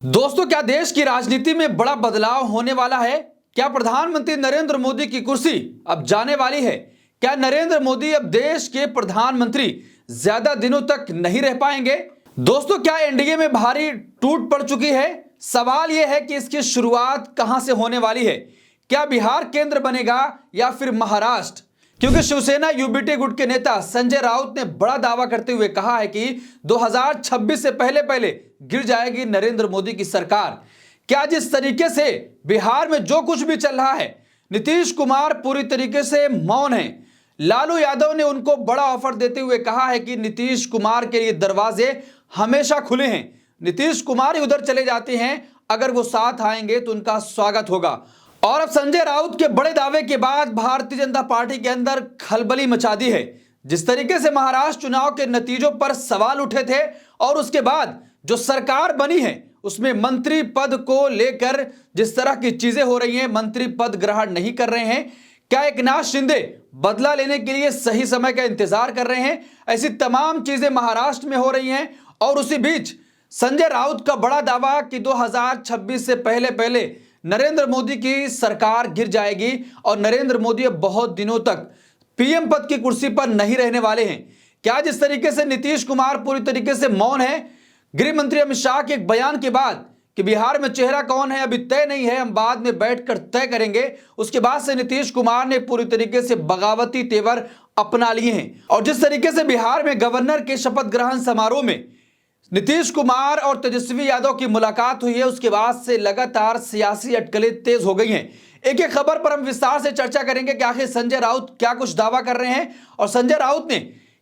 दोस्तों, क्या देश की राजनीति में बड़ा बदलाव होने वाला है? क्या प्रधानमंत्री नरेंद्र मोदी की कुर्सी अब जाने वाली है? क्या नरेंद्र मोदी अब देश के प्रधानमंत्री ज्यादा दिनों तक नहीं रह पाएंगे? दोस्तों, क्या एनडीए में भारी टूट पड़ चुकी है? सवाल यह है कि इसकी शुरुआत कहां से होने वाली है? क्या बिहार केंद्र बनेगा या फिर महाराष्ट्र? क्योंकि शिवसेना यूबीटी गुट के नेता संजय राउत ने बड़ा दावा करते हुए कहा है कि 2026 से पहले पहले गिर जाएगी नरेंद्र मोदी की सरकार। क्या जिस तरीके से बिहार में जो कुछ भी चल रहा है, नीतीश कुमार पूरी तरीके से मौन है। लालू यादव ने उनको बड़ा ऑफर देते हुए कहा है कि नीतीश कुमार के लिए दरवाजे हमेशा खुले हैं। नीतीश कुमार ही उधर चले जाते हैं, अगर वो साथ आएंगे तो उनका स्वागत होगा। और अब संजय राउत के बड़े दावे के बाद भारतीय जनता पार्टी के अंदर खलबली मचा दी है। जिस तरीके से महाराष्ट्र चुनाव के नतीजों पर सवाल उठे थे और उसके बाद जो सरकार बनी है उसमें मंत्री पद को लेकर जिस तरह की चीजें हो रही हैं, मंत्री पद ग्रहण नहीं कर रहे हैं। क्या एकनाथ शिंदे बदला लेने के लिए सही समय का इंतजार कर रहे हैं? ऐसी तमाम चीजें महाराष्ट्र में हो रही हैं। और उसी बीच संजय राउत का बड़ा दावा कि 2026 से पहले पहले नरेंद्र मोदी की सरकार गिर जाएगी और नरेंद्र मोदी अब बहुत दिनों तक पीएम पद की कुर्सी पर नहीं रहने वाले हैं। क्या जिस तरीके से नीतीश कुमार पूरी तरीके से मौन है, गृह मंत्री अमित शाह के एक बयान के बाद कि बिहार में चेहरा कौन है अभी तय नहीं है, हम बाद में बैठकर तय करेंगे, उसके बाद से नीतीश कुमार ने पूरी तरीके से बगावती तेवर अपना लिए हैं। और जिस तरीके से बिहार में गवर्नर के शपथ ग्रहण समारोह में नीतीश कुमार और तेजस्वी यादव की मुलाकात हुई है, उसके बाद से लगातार सियासी अटकलें तेज हो गई हैं। एक एक खबर पर हम विस्तार से चर्चा करेंगे कि आखिर संजय राउत क्या कुछ दावा कर रहे हैं। और संजय राउत ने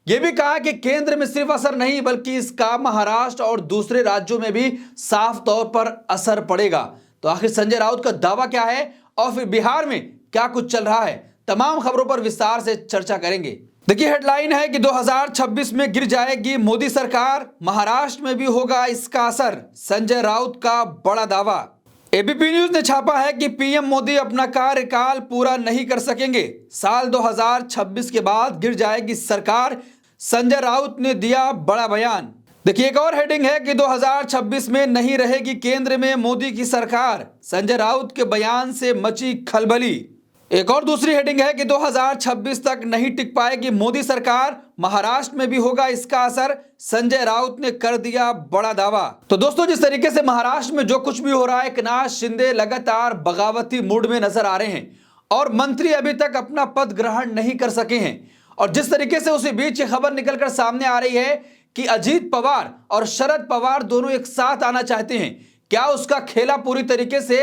यह भी कहा कि केंद्र में सिर्फ असर नहीं बल्कि इसका महाराष्ट्र और दूसरे राज्यों में भी साफ तौर पर असर पड़ेगा। तो आखिर संजय राउत का दावा क्या है और फिर बिहार में क्या कुछ चल रहा है, तमाम खबरों पर विस्तार से चर्चा करेंगे। देखिए, हेडलाइन है कि 2026 में गिर जाएगी मोदी सरकार, महाराष्ट्र में भी होगा इसका असर, संजय राउत का बड़ा दावा। एबीपी न्यूज ने छापा है कि पीएम मोदी अपना कार्यकाल पूरा नहीं कर सकेंगे, साल 2026 के बाद गिर जाएगी सरकार, संजय राउत ने दिया बड़ा बयान। देखिए, एक और हेडिंग है कि 2026 में नहीं रहेगी केंद्र में मोदी की सरकार, संजय राउत के बयान से मची खलबली। एक और दूसरी हेडिंग है कि 2026 तक नहीं टिक पाएगी मोदी सरकार, महाराष्ट्र में भी होगा इसका असर, संजय राउत ने कर दिया बड़ा दावा। तो दोस्तों, जिस तरीके से महाराष्ट्र में जो कुछ भी हो रहा है, एकनाथ शिंदे लगातार बगावती मूड में नजर आ रहे हैं और मंत्री अभी तक अपना पद ग्रहण नहीं कर सके हैं। और जिस तरीके से उसी बीच ये खबर निकलकर सामने आ रही है कि अजीत पवार और शरद पवार दोनों एक साथ आना चाहते हैं। क्या उसका खेला पूरी तरीके से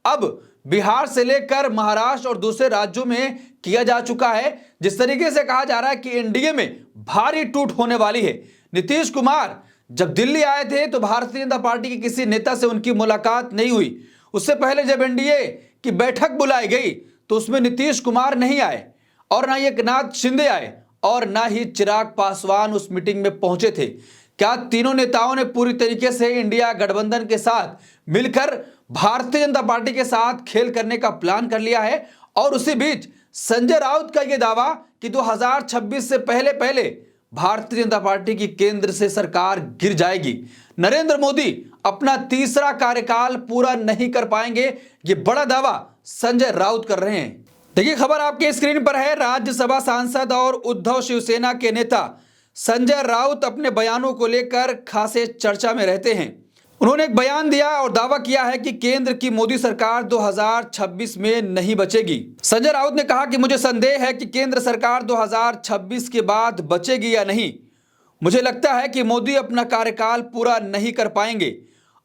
अब बिहार से लेकर महाराष्ट्र और दूसरे राज्यों में किया जा चुका है? जिस तरीके से कहा जा रहा है कि एनडीए में भारी टूट होने वाली है। नीतीश कुमार जब दिल्ली आए थे तो भारतीय जनता पार्टी के किसी नेता से उनकी मुलाकात नहीं हुई। उससे पहले जब एनडीए की बैठक बुलाई गई तो उसमें नीतीश कुमार नहीं आए और ना ही एकनाथ शिंदे आए और ना ही चिराग पासवान उस मीटिंग में पहुंचे थे। क्या तीनों नेताओं ने पूरी तरीके से इंडिया गठबंधन के साथ मिलकर भारतीय जनता पार्टी के साथ खेल करने का प्लान कर लिया है? और उसी बीच संजय राउत का यह दावा कि 2026 से पहले पहले भारतीय जनता पार्टी की केंद्र से सरकार गिर जाएगी, नरेंद्र मोदी अपना तीसरा कार्यकाल पूरा नहीं कर पाएंगे, ये बड़ा दावा संजय राउत कर रहे हैं। देखिए, खबर आपके स्क्रीन पर है। राज्यसभा सांसद और उद्धव शिवसेना के नेता संजय राउत अपने बयानों को लेकर खासे चर्चा में रहते हैं। उन्होंने एक बयान दिया और दावा किया है कि केंद्र की मोदी सरकार 2026 में नहीं बचेगी। संजय राउत ने कहा कि मुझे संदेह है कि केंद्र सरकार 2026 के बाद बचेगी या नहीं। मुझे लगता है कि मोदी अपना कार्यकाल पूरा नहीं कर पाएंगे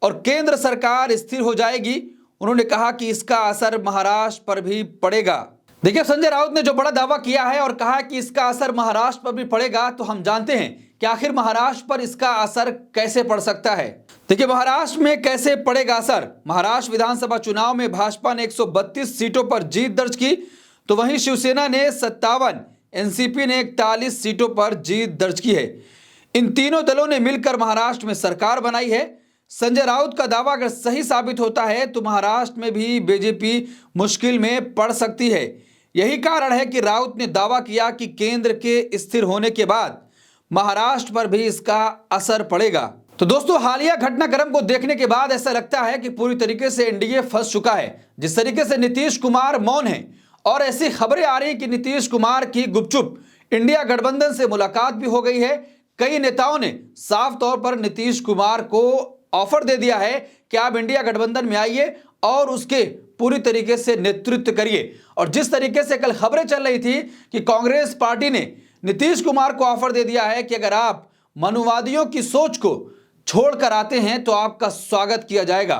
और केंद्र सरकार स्थिर हो जाएगी। उन्होंने कहा कि इसका असर महाराष्ट्र पर भी पड़ेगा। देखिए, संजय राउत ने जो बड़ा दावा किया है और कहा कि इसका असर महाराष्ट्र पर भी पड़ेगा, तो हम जानते हैं कि आखिर महाराष्ट्र पर इसका असर कैसे पड़ सकता है। देखिए, महाराष्ट्र में कैसे पड़ेगा असर। महाराष्ट्र विधानसभा चुनाव में भाजपा ने 132 सीटों पर जीत दर्ज की, तो वहीं शिवसेना ने 57, एनसीपी ने 41 सीटों पर जीत दर्ज की है। इन तीनों दलों ने मिलकर महाराष्ट्र में सरकार बनाई है। संजय राउत का दावा अगर सही साबित होता है तो महाराष्ट्र में भी बीजेपी मुश्किल में पड़ सकती है। यही कारण है कि राउत ने दावा किया कि केंद्र के स्थिर होने के बाद महाराष्ट्र पर भी इसका असर पड़ेगा। तो दोस्तों, हालिया घटनाक्रम को देखने के बाद ऐसा लगता है कि पूरी तरीके से एनडीए फंस चुका है। जिस तरीके से नीतीश कुमार मौन है और ऐसी खबरें आ रही हैं कि नीतीश कुमार की गुपचुप इंडिया गठबंधन से मुलाकात भी हो गई है। कई नेताओं ने साफ तौर पर नीतीश कुमार को ऑफर दे दिया है कि आप इंडिया गठबंधन में आइए और उसके पूरी तरीके से नेतृत्व करिए। और जिस तरीके से कल खबरें चल रही थी कि कांग्रेस पार्टी ने नीतीश कुमार को ऑफर दे दिया है कि अगर आप मनुवादियों की सोच को छोड़कर आते हैं तो आपका स्वागत किया जाएगा।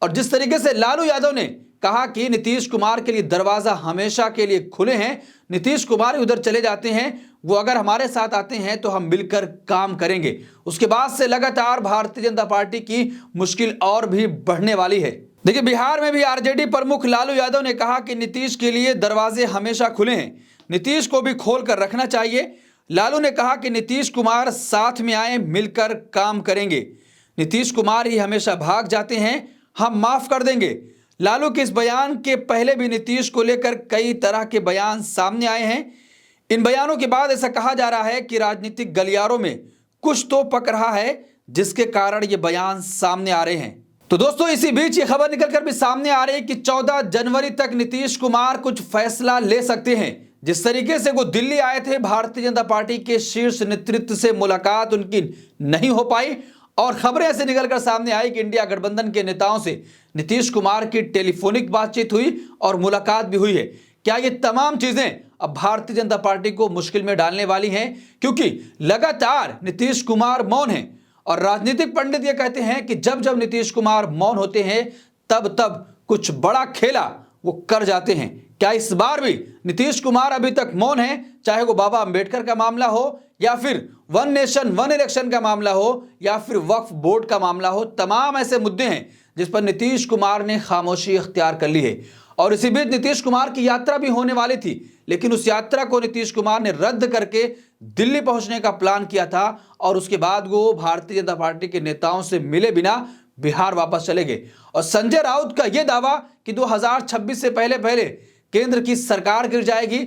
और जिस तरीके से लालू यादव ने कहा कि नीतीश कुमार के लिए दरवाजा हमेशा के लिए खुले हैं, नीतीश कुमार उधर चले जाते हैं, वो अगर हमारे साथ आते हैं तो हम मिलकर काम करेंगे। उसके बाद से लगातार भारतीय जनता पार्टी की मुश्किल और भी बढ़ने वाली है। देखिए, बिहार में भी आरजेडी प्रमुख लालू यादव ने कहा कि नीतीश के लिए दरवाजे हमेशा खुले हैं, नीतीश को भी खोल कर रखना चाहिए। लालू ने कहा कि नीतीश कुमार साथ में आए, मिलकर काम करेंगे। नीतीश कुमार ही हमेशा भाग जाते हैं, हम माफ कर देंगे। लालू के इस बयान के पहले भी नीतीश को लेकर कई तरह के बयान सामने आए हैं। इन बयानों के बाद ऐसा कहा जा रहा है कि राजनीतिक गलियारों में कुछ तो पक रहा है, जिसके कारण ये बयान सामने आ रहे हैं। तो दोस्तों, इसी बीच ये खबर निकलकर भी सामने आ रही है कि 14 जनवरी तक नीतीश कुमार कुछ फैसला ले सकते हैं। जिस तरीके से वो दिल्ली आए थे, भारतीय जनता पार्टी के शीर्ष नेतृत्व से मुलाकात उनकी नहीं हो पाई और खबरें ऐसे निकलकर सामने आई कि इंडिया गठबंधन के नेताओं से नीतीश कुमार की टेलीफोनिक बातचीत हुई और मुलाकात भी हुई है। क्या ये तमाम चीजें अब भारतीय जनता पार्टी को मुश्किल में डालने वाली हैं? क्योंकि लगातार नीतीश कुमार मौन हैं और राजनीतिक पंडित ये कहते हैं कि जब जब नीतीश कुमार मौन होते हैं तब तब कुछ बड़ा खेला वो कर जाते हैं। क्या इस बार भी नीतीश कुमार अभी तक मौन है, चाहे वो बाबा अंबेडकर का मामला हो या फिर वन नेशन वन इलेक्शन का मामला हो या फिर वक्फ बोर्ड का मामला हो? तमाम ऐसे मुद्दे हैं जिस पर नीतीश कुमार ने खामोशी इख्तियार कर ली है। और इसी बीच नीतीश कुमार की यात्रा भी होने वाली थी, लेकिन उस यात्रा को नीतीश कुमार ने रद्द करके दिल्ली पहुंचने का प्लान किया था और उसके बाद वो भारतीय जनता पार्टी के नेताओं से मिले बिना बिहार वापस चले गए। और संजय राउत का यह दावा कि 2026 से पहले पहले केंद्र की सरकार गिर जाएगी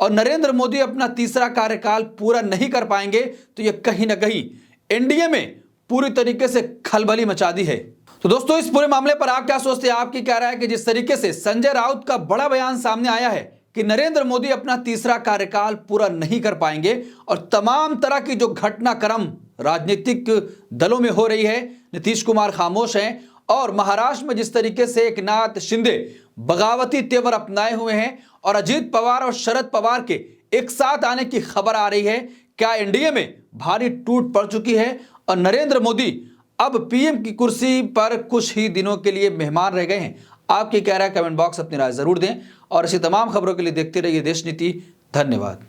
और नरेंद्र मोदी अपना तीसरा कार्यकाल पूरा नहीं कर पाएंगे, तो यह कहीं ना कहीं एनडीए में पूरी तरीके से खलबली मचा दी है। तो दोस्तों, इस पूरे मामले पर आप क्या सोचते हैं? आपकी क्या राय है कि जिस तरीके से संजय राउत का बड़ा बयान सामने आया है कि नरेंद्र मोदी अपना तीसरा कार्यकाल पूरा नहीं कर पाएंगे और तमाम तरह की जो घटनाक्रम राजनीतिक दलों में हो रही है, नीतीश कुमार खामोश हैं और महाराष्ट्र में जिस तरीके से एकनाथ शिंदे बगावती तेवर अपनाए हुए हैं और अजीत पवार और शरद पवार के एक साथ आने की खबर आ रही है, क्या एनडीए में भारी टूट पड़ चुकी है और नरेंद्र मोदी अब पीएम की कुर्सी पर कुछ ही दिनों के लिए मेहमान रह गए हैं? आपकी क्या राय? कमेंट बॉक्स अपनी राय जरूर दें और ऐसी तमाम खबरों के लिए देखते रहिए देश नीति। धन्यवाद।